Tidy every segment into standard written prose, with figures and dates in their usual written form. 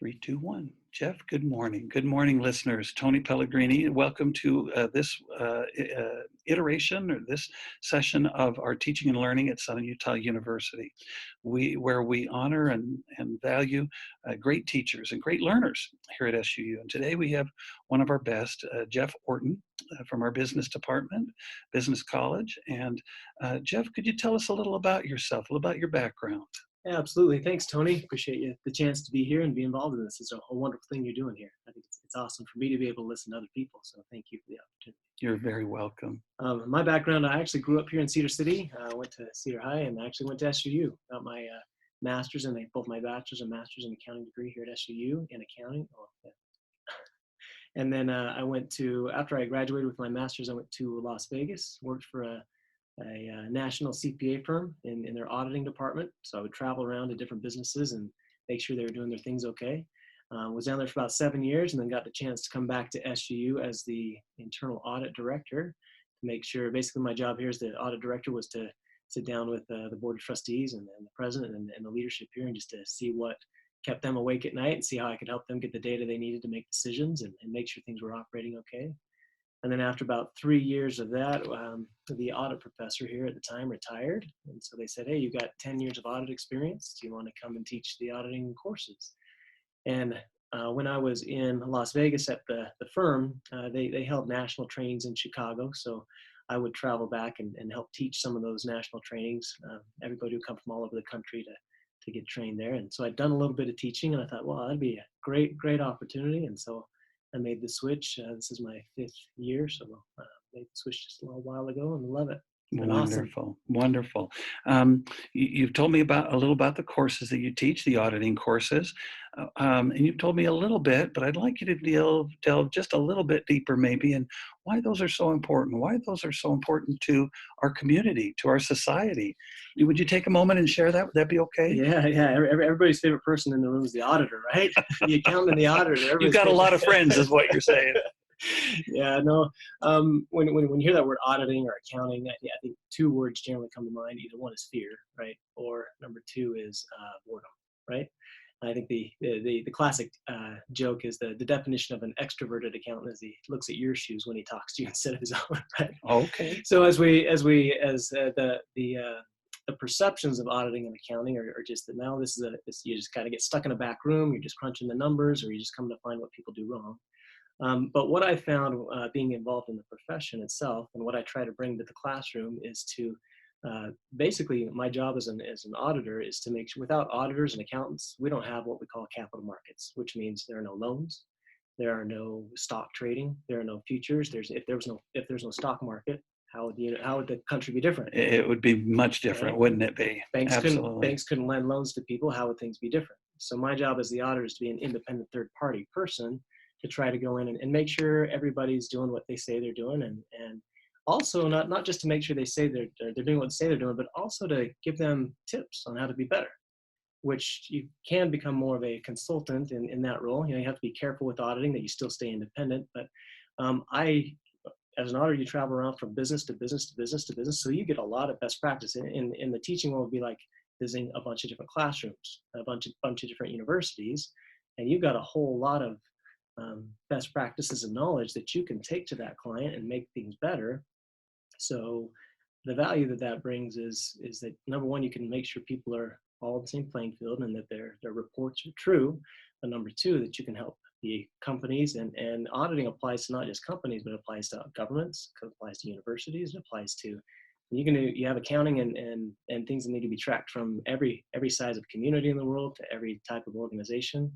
Three, two, one. Jeff, good morning. Good morning, listeners. Tony Pellegrini. Welcome to this iteration or this session of our teaching and learning at Southern Utah University, where we honor and value great teachers and great learners here at SUU. And today we have one of our best, Jeff Orton, from our business department, Business College. And Jeff, could you tell us a little about yourself, a little about your background? Yeah, absolutely. Thanks, Tony. Appreciate the chance to be here and be involved in this. It's a wonderful thing you're doing here. I think it's awesome for me to be able to listen to other people. So thank you for the opportunity. You're very welcome. My background, I actually grew up here in Cedar City. I went to Cedar High and I actually went to SUU. Got my master's and both my bachelor's and master's in accounting degree here at SUU in accounting. And then after I graduated with my master's, I went to Las Vegas, worked for a national CPA firm in their auditing department. So I would travel around to different businesses and make sure they were doing their things okay. Was down there for about 7 years and then got the chance to come back to SUU as the internal audit director to make sure, basically my job here as the audit director was to sit down with the board of trustees and the president and the leadership here and just to see what kept them awake at night and see how I could help them get the data they needed to make decisions and make sure things were operating okay. And then after about 3 years of that, the audit professor here at the time retired. And so they said, hey, you got 10 years of audit experience. Do you want to come and teach the auditing courses? And when I was in Las Vegas at the firm, they held national trainings in Chicago. So I would travel back and help teach some of those national trainings. Everybody would come from all over the country to get trained there. And so I'd done a little bit of teaching and I thought, well, that'd be a great opportunity. And so I made the switch. This is my 5th year, so I made the switch just a little while ago and love it. Wonderful, awesome. Wonderful. You've told me a little about the courses that you teach, the auditing courses, and you've told me a little bit, but I'd like you to delve just a little bit deeper maybe, and why those are so important, to our community, to our society. Would you take a moment and share that? Would that be okay? Yeah. Everybody's favorite person in the room is the auditor, right? The accountant and the auditor. You've got a lot of friends is what you're saying. Yeah, no. When you hear that word auditing or accounting, I think 2 words generally come to mind. Either one is fear, right? Or number 2 is boredom, right? I think the classic joke is the definition of an extroverted accountant is he looks at your shoes when he talks to you instead of his own, right? Okay. So as the perceptions of auditing and accounting are just that now you just kind of get stuck in a back room, you're just crunching the numbers, or you just come to find what people do wrong. But what I found being involved in the profession itself and what I try to bring to the classroom is to basically my job as an auditor is to make sure without auditors and accountants, we don't have what we call capital markets, which means there are no loans, there are no stock trading, there are no futures. If there's no stock market, how would the country be different? It would be much different, right? Wouldn't it be? Banks couldn't lend loans to people. How would things be different? So my job as the auditor is to be an independent third-party person to try to go in and make sure everybody's doing what they say they're doing, and also not just to make sure they say they're doing what they say they're doing, but also to give them tips on how to be better, which you can become more of a consultant in that role. You have to be careful with auditing that you still stay independent. But as an auditor, you travel around from business to business to business to business, so you get a lot of best practice. In the teaching world, would be like visiting a bunch of different classrooms, a bunch of different universities, and you've got a whole lot of best practices and knowledge that you can take to that client and make things better. So the value that brings is that number one, you can make sure people are all on the same playing field and that their reports are true. But number 2, that you can help the companies, and auditing applies to not just companies, but it applies to governments, it applies to universities, it applies to you have accounting and things that need to be tracked from every size of community in the world to every type of organization,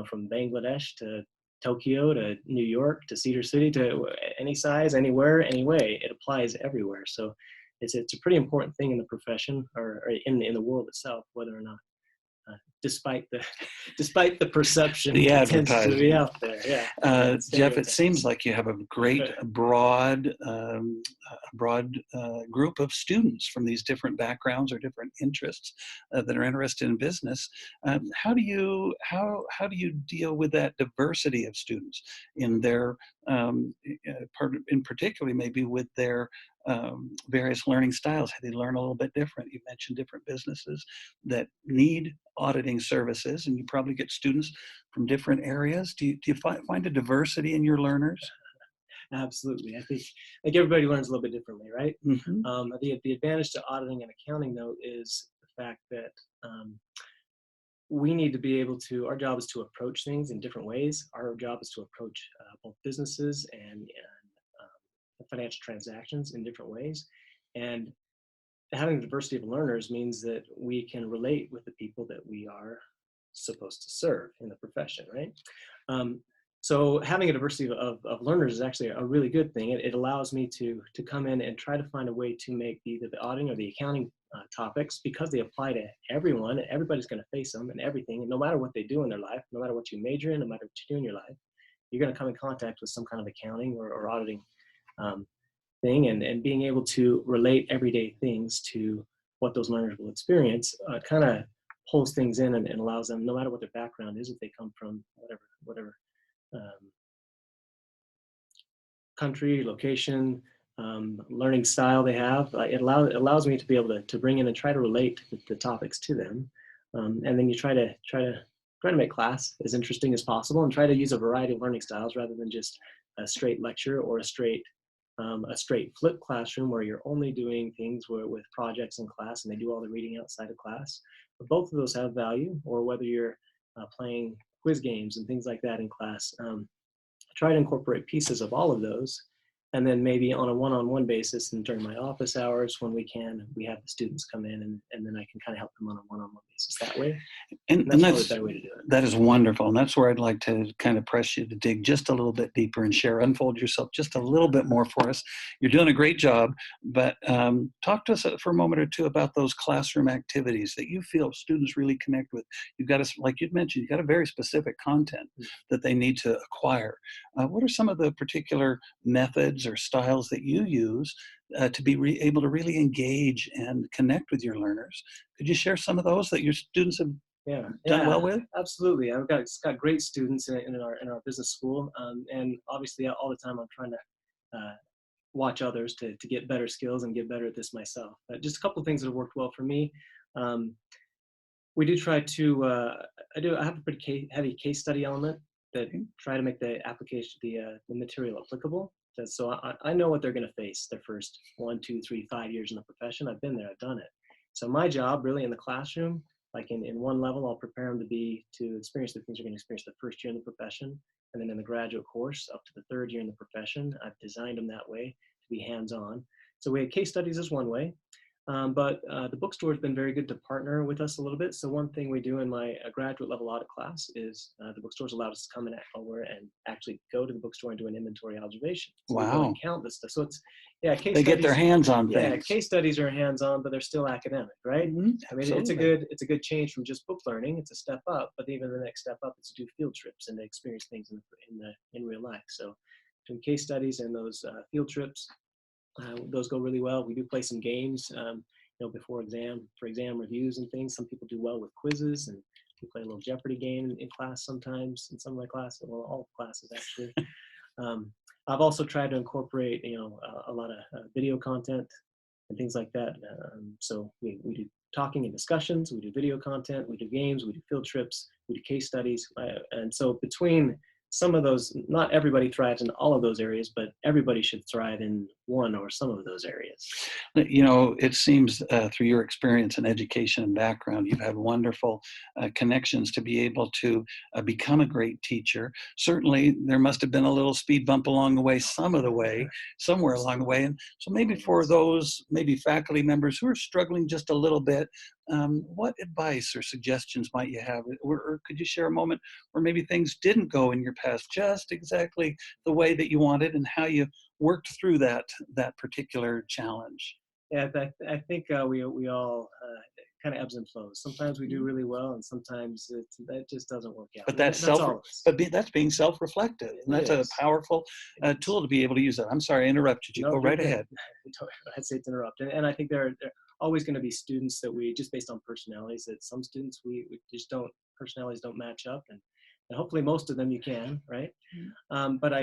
from Bangladesh to Tokyo to New York to Cedar City to any size, anywhere, anyway. It applies everywhere. So it's a pretty important thing in the profession or in the world itself, whether or not, despite the perception, the advertising tends to be out there. Yeah. Jeff, it seems like you have a great broad group of students from these different backgrounds or different interests that are interested in business. How do you deal with that diversity of students in their in particularly maybe with their various learning styles? How they learn a little bit different? You mentioned different businesses that need auditing services, and you probably get students from different areas. Do you find a diversity in your learners? Absolutely. I think everybody learns a little bit differently, right? Hmm. The advantage to auditing and accounting, though, is the fact that we need to be able to, our job is to approach things in different ways. Our job is to approach both businesses and financial transactions in different ways. And having a diversity of learners means that we can relate with the people that we are supposed to serve in the profession, right? Um, so having a diversity of learners is actually a really good thing. It allows me to come in and try to find a way to make the auditing or the accounting topics, because they apply to everyone. Everybody's going to face them and everything. And no matter what they do in their life, no matter what you major in, no matter what you do in your life, you're going to come in contact with some kind of accounting or auditing um, thing, and being able to relate everyday things to what those learners will experience kind of pulls things in and allows them, no matter what their background is, if they come from whatever um, country, location, learning style they have, it allows me to be able to bring in and try to relate the topics to them, and then you try to make class as interesting as possible, and try to use a variety of learning styles rather than just a straight lecture or a straight flipped classroom where you're only doing things with projects in class and they do all the reading outside of class. But both of those have value, or whether you're playing quiz games and things like that in class. Try to incorporate pieces of all of those. And then maybe on a one-on-one basis and during my office hours when we have the students come in, and then I can kind of help them on a one-on-one basis that way. And, And and that's probably a that's better way to do it. that is wonderful, and that's where I'd like to kind of press you to dig just a little bit deeper and unfold yourself just a little bit more for us. You're doing a great job, but talk to us for a moment or two about those classroom activities that you feel students really connect with. You've got to, like you'd mentioned, you've got a very specific content that they need to acquire. What are some of the particular methods or styles that you use to be able to really engage and connect with your learners? Could you share some of those that your students have Yeah, done yeah, well with? absolutely. It's got great students in our business school, and obviously all the time I'm trying to watch others to get better skills and get better at this myself. Just a couple of things that have worked well for me. Um, we do try to I have a pretty heavy case study element that Okay. try to make the application the material applicable. So I know what they're going to face their first 1, 2, 3, 5 years in the profession. I've been there, I've done it. So my job really in the classroom, like in one level, I'll prepare them to experience the things they're going to experience the first year in the profession, and then in the graduate course up to the third year in the profession. I've designed them that way to be hands-on. So we have case studies as one way. But the bookstore has been very good to partner with us a little bit. So one thing we do in my graduate level audit class is the bookstore's allowed us to come in over and actually go to the bookstore and do an inventory observation. So we go and Wow. count this stuff. So it's, yeah, case They get their studies. hands on Yeah, things. case studies are hands-on, but they're still academic, right? I mean, Absolutely. it's a good change from just book learning. It's a step up, but even the next step up is to do field trips and to experience things in real life. So doing case studies and those field trips, those go really well. We do play some games, before for exam reviews and things. Some people do well with quizzes, and we play a little Jeopardy game in class sometimes in some of my classes. Well, all classes actually. Um, I've also tried to incorporate, a lot of video content and things like that. So we do talking and discussions, we do video content, we do games, we do field trips, we do case studies. And so between some of those, not everybody thrives in all of those areas, but everybody should thrive in one or some of those areas. It seems through your experience in education and background, you've had wonderful connections to be able to become a great teacher. Certainly, there must have been a little speed bump along the way, some of the way, somewhere along the way. And so maybe for those, maybe faculty members who are struggling just a little bit, what advice or suggestions might you have? Or could you share a moment where maybe things didn't go in your past just exactly the way that you wanted, and how you worked through that particular challenge? Yeah, I think we all kind of ebbs and flows. Sometimes we do really well, and sometimes that just doesn't work out. But And that's that's all of us. that's being self-reflective, and It that's a is. powerful It is. tool to be able to use that. I'm sorry, I interrupted you. No, Go you're right good. ahead. Don't hesitate to interrupt. And I think there are always going to be students that we, just based on personalities, that some students we just don't, personalities don't match up. And hopefully most of them you can, right? But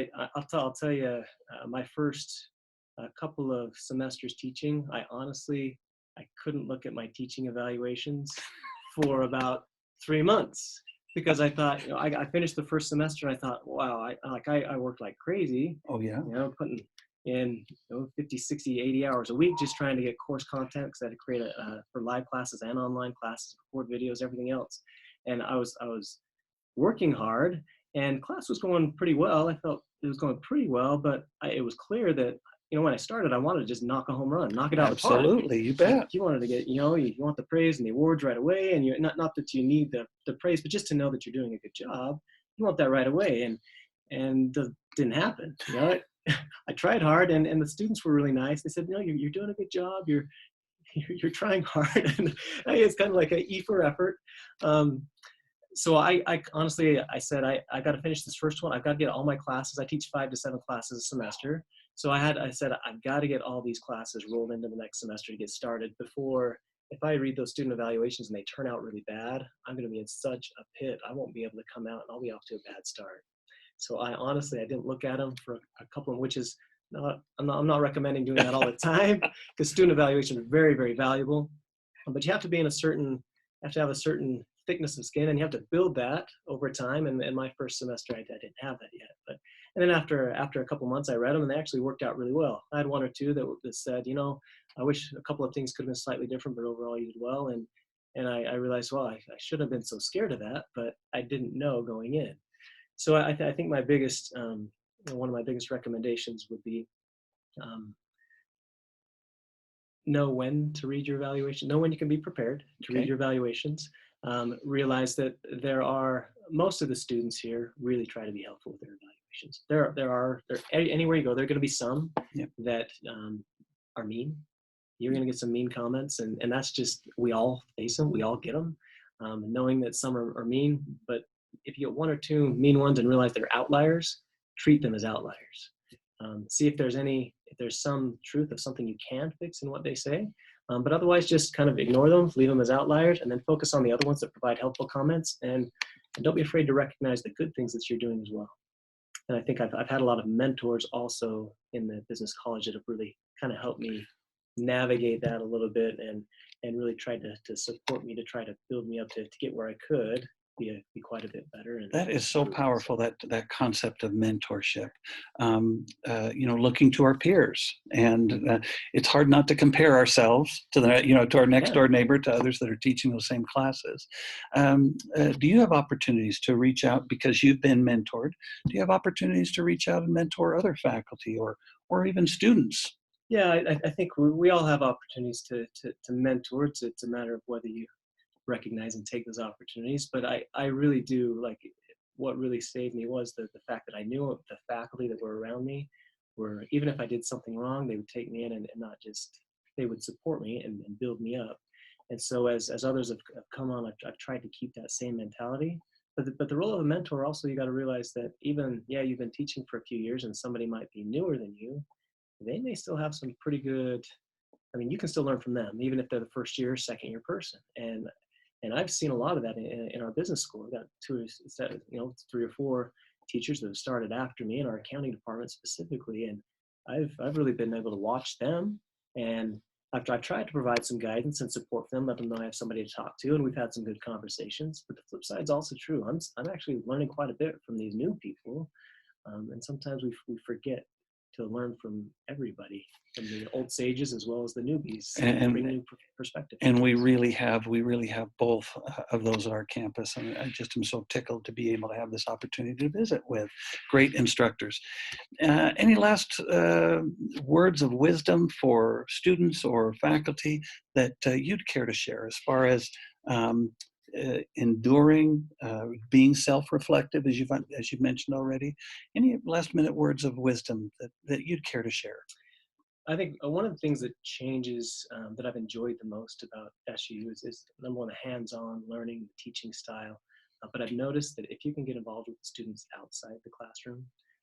I'll tell you, my first a couple of semesters teaching, I couldn't look at my teaching evaluations for about 3 months because I thought, I finished the first semester and I thought, wow, I worked like crazy, Oh, yeah. putting in 50, 60, 80 hours a week just trying to get course content because I had to create for live classes and online classes, record videos, everything else. And I was working hard and class was going pretty well. I felt it was going pretty well, but it was clear that, when I started, I wanted to just knock a home run, knock it out of the park. Absolutely, you bet. You wanted to get, you want the praise and the awards right away. And you're not that you need the praise, but just to know that you're doing a good job. You want that right away. And that didn't happen. I tried hard and the students were really nice. They said, no, you're doing a good job. You're trying hard. And it's kind of like an E for effort. So I honestly, I said, I got to finish this first one. I've got to get all my classes. I teach 5 to 7 classes a semester. So I said, I've got to get all these classes rolled into the next semester to get started before, if I read those student evaluations and they turn out really bad, I'm going to be in such a pit. I won't be able to come out and I'll be off to a bad start. So I didn't look at them for a couple of, which is I'm not recommending doing that all the time because student evaluation is very, very valuable, but you have to be in have to have a certain thickness of skin and you have to build that over time. And in my first semester, I didn't have that yet. And then after a couple months, I read them and they actually worked out really well. I had one or two that said, I wish a couple of things could have been slightly different, but overall you did well. And I realized, well, I shouldn't have been so scared of that, but I didn't know going in. So I think my biggest, one of my biggest recommendations would be know when to read your evaluation, know when you can be prepared to read your evaluations. Realize that most of the students here really try to be helpful with their evaluations. There anywhere you go, there are going to be some that are mean. You're going to get some mean comments, and that's just, we all face them, we all get them. Knowing that some are mean, but if you get 1 or 2 mean ones and realize they're outliers, treat them as outliers. See if there's some truth of something you can fix in what they say, but otherwise just kind of ignore them, leave them as outliers, and then focus on the other ones that provide helpful comments, and don't be afraid to recognize the good things that you're doing as well. And I think I've had a lot of mentors also in the business college that have really kind of helped me navigate that a little bit and really tried to support me, to try to build me up to get where I could be quite a bit better. And that is so powerful, that concept of mentorship, looking to our peers. And it's hard not to compare ourselves to to our next door neighbor, to others that are teaching those same classes. Do you have opportunities to reach out, because you've been mentored? Do you have opportunities to reach out and mentor other faculty or even students? Yeah, I think we all have opportunities to mentor. It's a matter of whether you recognize and take those opportunities. But I really do, like, what really saved me was the fact that I knew the faculty that were around me were, even if I did something wrong, they would take me in and not just, they would support me and build me up. And so as others have come on, I've tried to keep that same mentality. But the role of a mentor also, you got to realize that even, you've been teaching for a few years and somebody might be newer than you, they may still have some pretty good, you can still learn from them, even if they're the first year, second year person. And I've seen a lot of that in our business school. We've got 3 or 4 teachers that have started after me in our accounting department specifically. And I've really been able to watch them. And I've tried to provide some guidance and support for them, let them know I have somebody to talk to. And we've had some good conversations. But the flip side is also true. I'm actually learning quite a bit from these new people. And sometimes we forget to learn from everybody, from the old sages as well as the newbies, and bring new perspective. And we really have both of those at our campus. And I just am so tickled to be able to have this opportunity to visit with great instructors. Any last words of wisdom for students or faculty that you'd care to share, as far as enduring, being self-reflective, as you've mentioned already? Any last-minute words of wisdom that you'd care to share? I think one of the things that changes, that I've enjoyed the most about SU is number one, the hands-on learning, the teaching style. But I've noticed that if you can get involved with the students outside the classroom,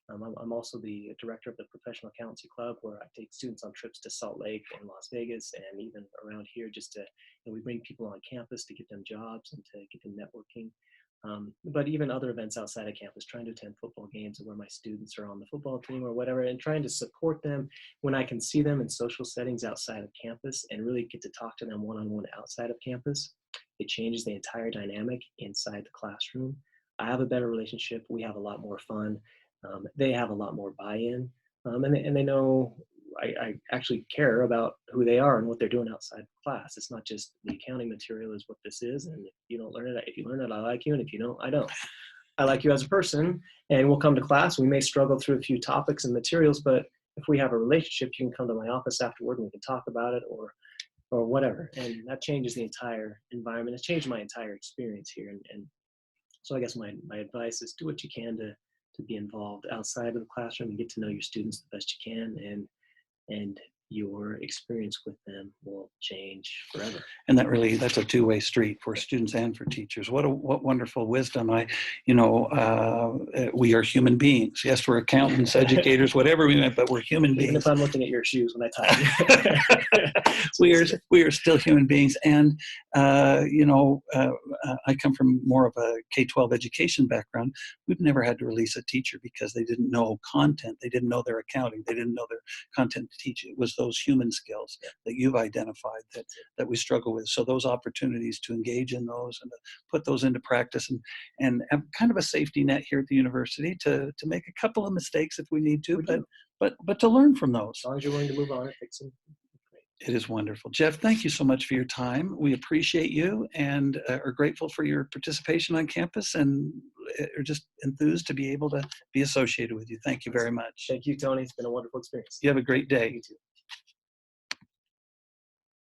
I'm also the director of the Professional Accountancy Club, where I take students on trips to Salt Lake and Las Vegas, and even around here, just to, we bring people on campus to get them jobs and to get them networking. But even other events outside of campus, trying to attend football games where my students are on the football team or whatever, and trying to support them when I can see them in social settings outside of campus and really get to talk to them one-on-one outside of campus. It changes the entire dynamic inside the classroom. I have a better relationship. We have a lot more fun. They have a lot more buy-in, and they know I actually care about who they are and what they're doing outside class. It's not just the accounting material is what this is, and if you don't learn it, if you learn it, I like you, and if you don't, I don't. I like you as a person, and we'll come to class. We may struggle through a few topics and materials, but if we have a relationship, you can come to my office afterward and we can talk about it or whatever. And that changes the entire environment. It's changed my entire experience here. And so I guess my advice is do what you can to be involved outside of the classroom and get to know your students the best you can, and your experience with them will change forever. And that's a two-way street for students and for teachers. What wonderful wisdom. We are human beings. Yes, we're accountants, educators, whatever we meant, but we're human beings. Even if I'm looking at your shoes when I talk. we are still human beings. And, I come from more of a K-12 education background. We've never had to release a teacher because they didn't know content. They didn't know their accounting. They didn't know their content to teach. It was those human skills that you've identified that we struggle with. So those opportunities to engage in those and to put those into practice and have kind of a safety net here at the university to make a couple of mistakes if we need to, but to learn from those. As long as you're willing to move on and fix them. It is wonderful. Jeff, thank you so much for your time. We appreciate you and are grateful for your participation on campus and are just enthused to be able to be associated with you. Thank you very much. Thank you, Tony. It's been a wonderful experience. You have a great day. You too.